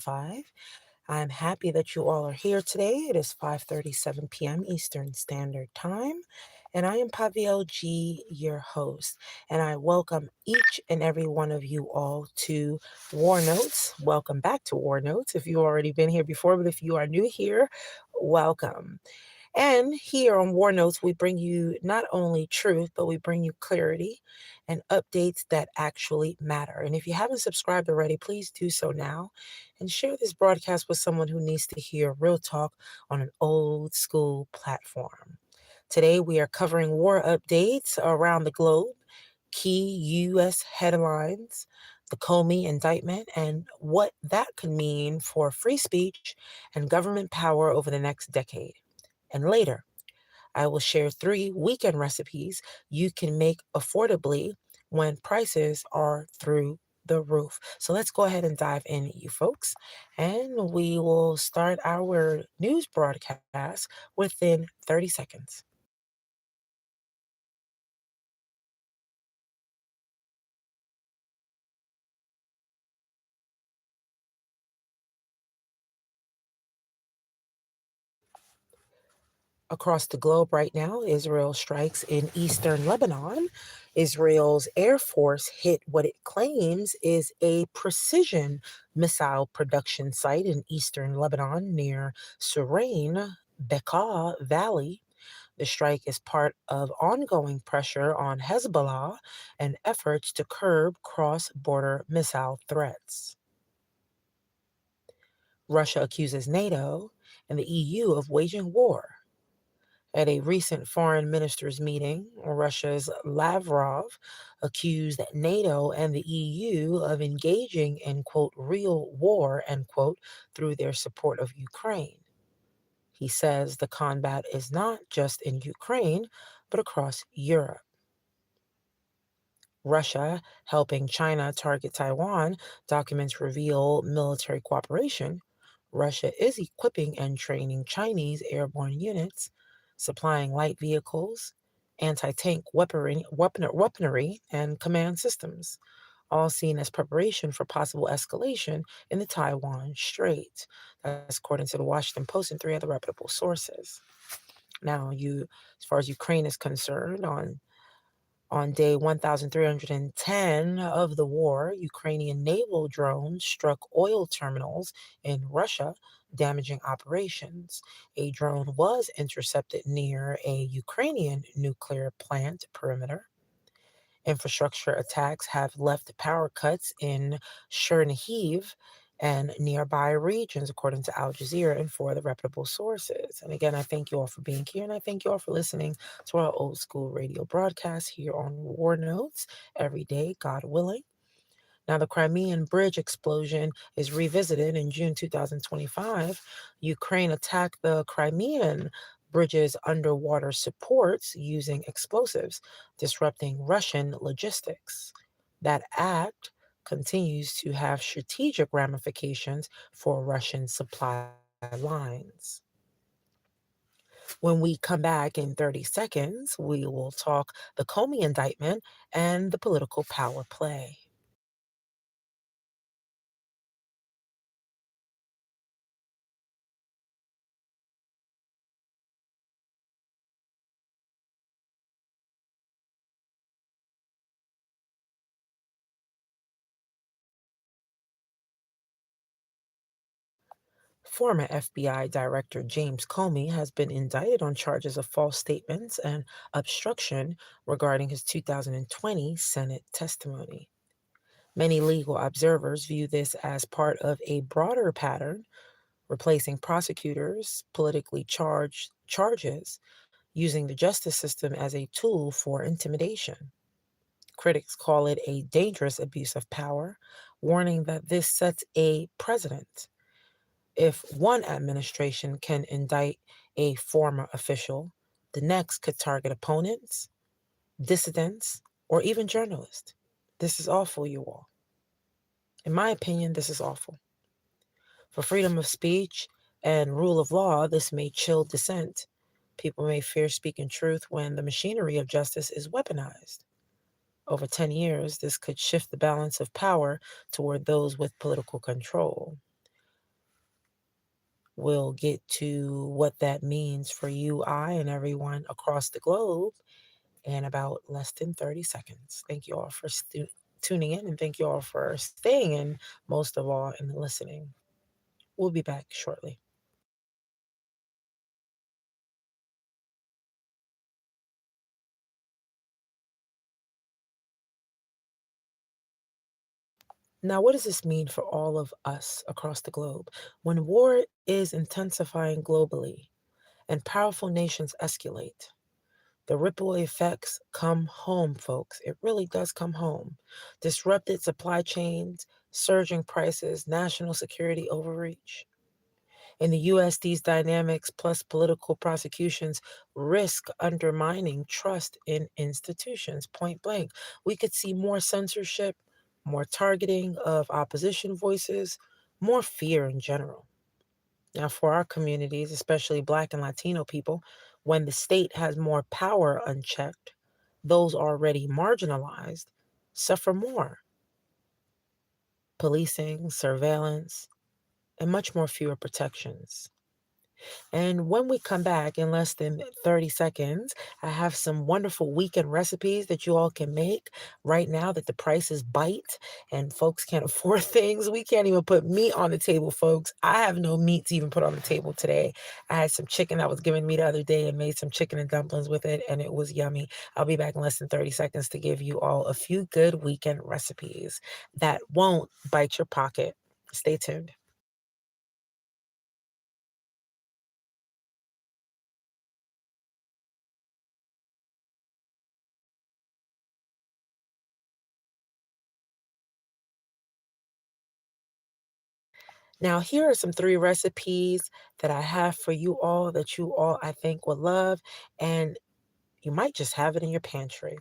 2025. I'm happy that you all are here today. It is 5:37 p.m. Eastern Standard Time, and I am Paviel G, your host, and I welcome each and every one of you all to War Notes. Welcome back to War Notes if you've already been here before, but if you are new here, welcome. And here on War Notes, we bring you not only truth, but we bring you clarity and updates that actually matter. And if you haven't subscribed already, please do so now and share this broadcast with someone who needs to hear real talk on an old school platform. Today, we are covering war updates around the globe, key U.S. headlines, the Comey indictment, and what that could mean for free speech and government power over the next decade. And later, I will share 3 weekend recipes you can make affordably when prices are through the roof. So let's go ahead and dive in, you folks. And we will start our news broadcast within 30 seconds. Across the globe right now, Israel strikes in eastern Lebanon. Israel's Air Force hit what it claims is a precision missile production site in eastern Lebanon near Surain, Bekaa Valley. The strike is part of ongoing pressure on Hezbollah and efforts to curb cross border missile threats. Russia accuses NATO and the EU of waging war. At a recent foreign ministers' meeting, Russia's Lavrov accused NATO and the EU of engaging in, quote, real war, end quote, through their support of Ukraine. He says the combat is not just in Ukraine, but across Europe. Russia helping China target Taiwan, documents reveal military cooperation. Russia is equipping and training Chinese airborne units, supplying light vehicles, anti tank weaponry, and command systems, all seen as preparation for possible escalation in the Taiwan Strait. That's according to the Washington Post and 3 other reputable sources. Now, as far as Ukraine is concerned, on day 1,310 of the war, Ukrainian naval drones struck oil terminals in Russia, damaging operations. A drone was intercepted near a Ukrainian nuclear plant perimeter. Infrastructure attacks have left power cuts in Chernihiv and nearby regions, according to Al Jazeera and 4 other reputable sources. And again, I thank you all for being here, and I thank you all for listening to our old school radio broadcast here on War Notes every day, God willing. Now, the Crimean Bridge explosion is revisited in June 2025. Ukraine attacked the Crimean bridge's underwater supports using explosives, disrupting Russian logistics. That act continues to have strategic ramifications for Russian supply lines. When we come back in 30 seconds, we will talk the Comey indictment and the political power play. Former FBI Director James Comey has been indicted on charges of false statements and obstruction regarding his 2020 Senate testimony. Many legal observers view this as part of a broader pattern, replacing prosecutors' politically charged charges, using the justice system as a tool for intimidation. Critics call it a dangerous abuse of power, warning that this sets a precedent. If one administration can indict a former official, the next could target opponents, dissidents, or even journalists. This is awful, you all. In my opinion, this is awful. For freedom of speech and rule of law, this may chill dissent. People may fear speaking truth when the machinery of justice is weaponized. Over 10 years, this could shift the balance of power toward those with political control. We'll get to what that means for you, I, and everyone across the globe in about less than 30 seconds. Thank you all for tuning in, and thank you all for staying in, most of all, and listening. We'll be back shortly. Now, what does this mean for all of us across the globe? When war is intensifying globally and powerful nations escalate, the ripple effects come home, folks. It really does come home. Disrupted supply chains, surging prices, national security overreach. In the US, these dynamics plus political prosecutions risk undermining trust in institutions, point blank. We could see more censorship, more targeting of opposition voices, more fear in general. Now, for our communities, especially Black and Latino people, when the state has more power unchecked, those already marginalized suffer more. Policing, surveillance, and much more fewer protections. And when we come back in less than 30 seconds, I have some wonderful weekend recipes that you all can make right now that the prices bite and folks can't afford things. We can't even put meat on the table, folks. I have no meat to even put on the table today. I had some chicken that was given me the other day and made some chicken and dumplings with it, and it was yummy. I'll be back in less than 30 seconds to give you all a few good weekend recipes that won't bite your pocket. Stay tuned. Now, here are some three recipes that I have for you all that you all I think will love. And you might just have it in your pantry.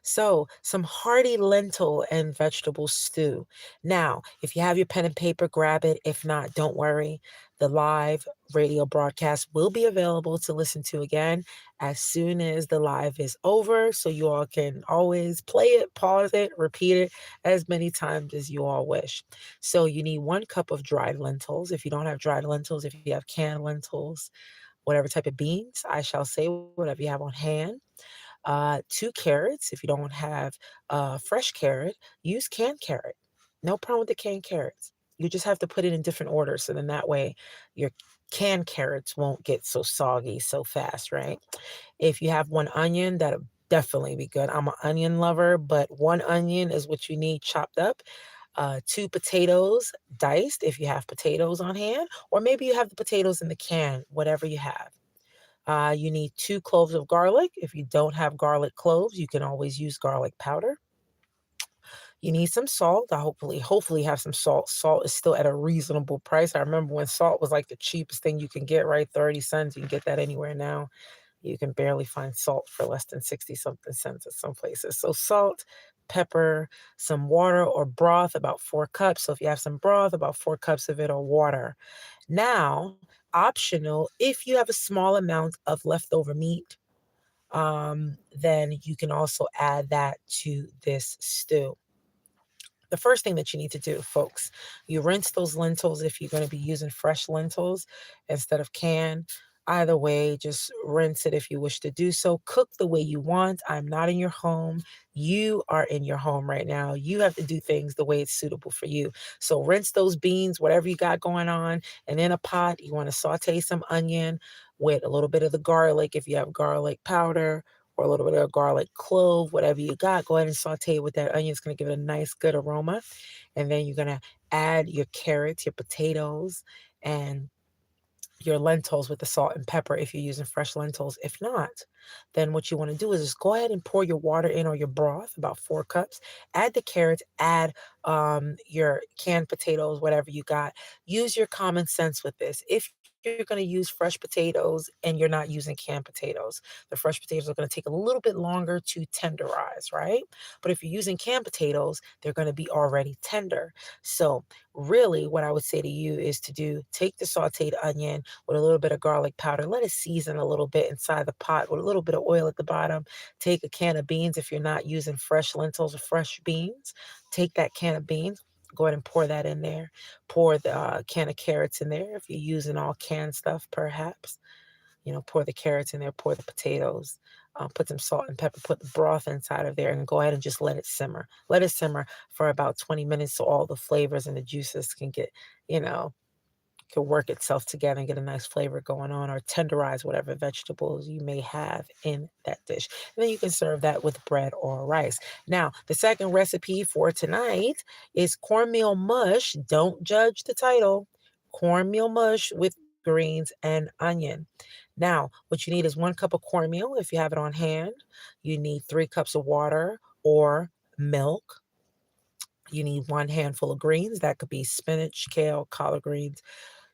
So, some hearty lentil and vegetable stew. Now, if you have your pen and paper, grab it. If not, don't worry. The live radio broadcast will be available to listen to again as soon as the live is over. So, you all can always play it, pause it, repeat it as many times as you all wish. So, you need 1 cup of dried lentils. If you don't have dried lentils, if you have canned lentils, whatever type of beans, I shall say, whatever you have on hand. 2 carrots. If you don't have fresh carrot, use canned carrot. No problem with the canned carrots. You just have to put it in different orders. So then that way your canned carrots won't get so soggy so fast, right? If you have 1 onion, that'll definitely be good. I'm an onion lover, but 1 onion is what you need chopped up. 2 potatoes diced if you have potatoes on hand, or maybe you have the potatoes in the can, whatever you have. You need 2 cloves of garlic. If you don't have garlic cloves, you can always use garlic powder. You need some salt. I hopefully have some salt. Salt is still at a reasonable price. I remember when salt was like the cheapest thing you can get, right? 30 cents. You can get that anywhere now. You can barely find salt for less than 60 something cents at some places. So salt, pepper, some water or broth, about 4 cups. So if you have some broth, about 4 cups of it or water. Now, optional, if you have a small amount of leftover meat, then you can also add that to this stew. The first thing that you need to do, folks, you rinse those lentils if you're going to be using fresh lentils instead of canned. Either way, just rinse it if you wish to do so. Cook the way you want. I'm not in your home. You are in your home right now. You have to do things the way it's suitable for you. So rinse those beans, whatever you got going on, and in a pot, you want to saute some onion with a little bit of the garlic if you have garlic powder or a little bit of garlic clove, whatever you got. Go ahead and saute it with that onion. It's going to give it a nice, good aroma. And then you're going to add your carrots, your potatoes, and your lentils with the salt and pepper if you're using fresh lentils. If not, then what you want to do is just go ahead and pour your water in or your broth, about 4 cups. Add the carrots, add your canned potatoes, whatever you got. Use your common sense with this. If you're going to use fresh potatoes and you're not using canned potatoes, the fresh potatoes are going to take a little bit longer to tenderize, right? But if you're using canned potatoes, they're going to be already tender. So really what I would say to you is to take the sauteed onion with a little bit of garlic powder, let it season a little bit inside the pot with a little bit of oil at the bottom. Take a can of beans if you're not using fresh lentils or fresh beans. Take that can of beans, Go ahead and pour that in there. Pour the can of carrots in there if you're using all canned stuff, perhaps. Pour the carrots in there, pour the potatoes, put some salt and pepper, put the broth inside of there, and go ahead and just let it simmer. Let it simmer for about 20 minutes so all the flavors and the juices can get, you know, can work itself together and get a nice flavor going on, or tenderize whatever vegetables you may have in that dish. And then you can serve that with bread or rice. Now, the second recipe for tonight is cornmeal mush. Don't judge the title. Cornmeal mush with greens and onion. Now, what you need is 1 cup of cornmeal if you have it on hand. You need 3 cups of water or milk. You need 1 handful of greens. That could be spinach, kale, collard greens.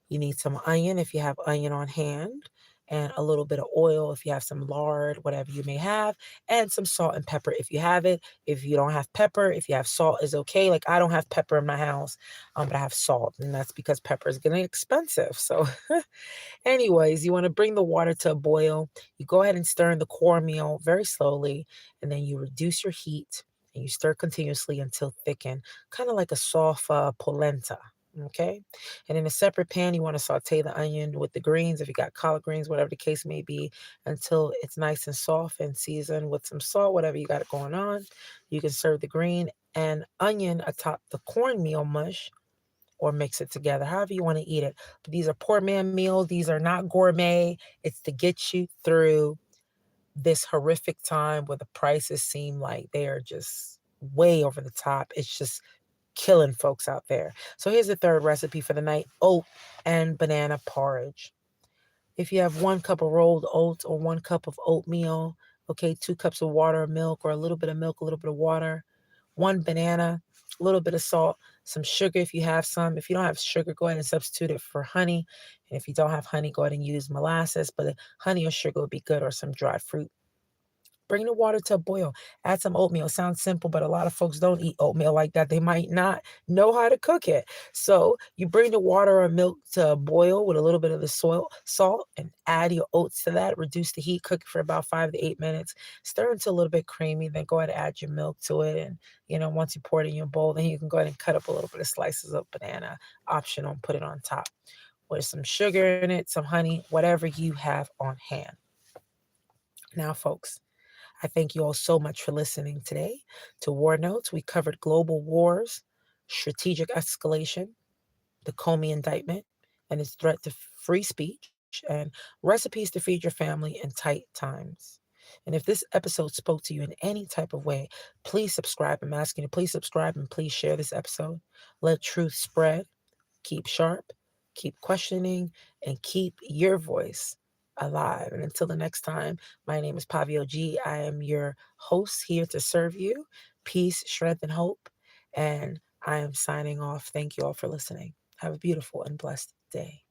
You need some onion if you have onion on hand, and a little bit of oil if you have some lard, whatever you may have, and some salt and pepper if you have it. If you don't have pepper, if you have salt is okay. Like I don't have pepper in my house, but I have salt, and that's because pepper is getting expensive. So anyways, you want to bring the water to a boil. You go ahead and stir in the cornmeal very slowly, and then you reduce your heat and you stir continuously until thickened, kind of like a soft polenta. Okay. And in a separate pan, you want to saute the onion with the greens, if you got collard greens, whatever the case may be, until it's nice and soft and seasoned with some salt, whatever you got going on. You can serve the green and onion atop the cornmeal mush or mix it together, however you want to eat it. But these are poor man meals. These are not gourmet. It's to get you through this horrific time where the prices seem like they are just way over the top. It's just killing folks out there. So here's the third recipe for the night: oat and banana porridge. If you have 1 cup of rolled oats or 1 cup of oatmeal, okay, 2 cups of water or milk, or a little bit of milk, a little bit of water, 1 banana, a little bit of salt, some sugar if you have some. If you don't have sugar, go ahead and substitute it for honey. And if you don't have honey, go ahead and use molasses, but honey or sugar would be good, or some dried fruit. Bring the water to a boil. Add some oatmeal. Sounds simple, but a lot of folks don't eat oatmeal like that. They might not know how to cook it. So you bring the water or milk to a boil with a little bit of the salt, and add your oats to that. Reduce the heat. Cook it for about 5 to 8 minutes. Stir until a little bit creamy. Then go ahead and add your milk to it. And once you pour it in your bowl, then you can go ahead and cut up a little bit of slices of banana. Optional. Put it on top with some sugar in it, some honey, whatever you have on hand. Now, folks, I thank you all so much for listening today to War Notes. We covered global wars, strategic escalation, the Comey indictment, and its threat to free speech, and recipes to feed your family in tight times. And if this episode spoke to you in any type of way, please subscribe. I'm asking you, please subscribe and please share this episode. Let truth spread. Keep sharp, keep questioning, and keep your voice alive. And until the next time, my name is Pavio G. I am your host here to serve you. Peace, strength, and hope. And I am signing off. Thank you all for listening. Have a beautiful and blessed day.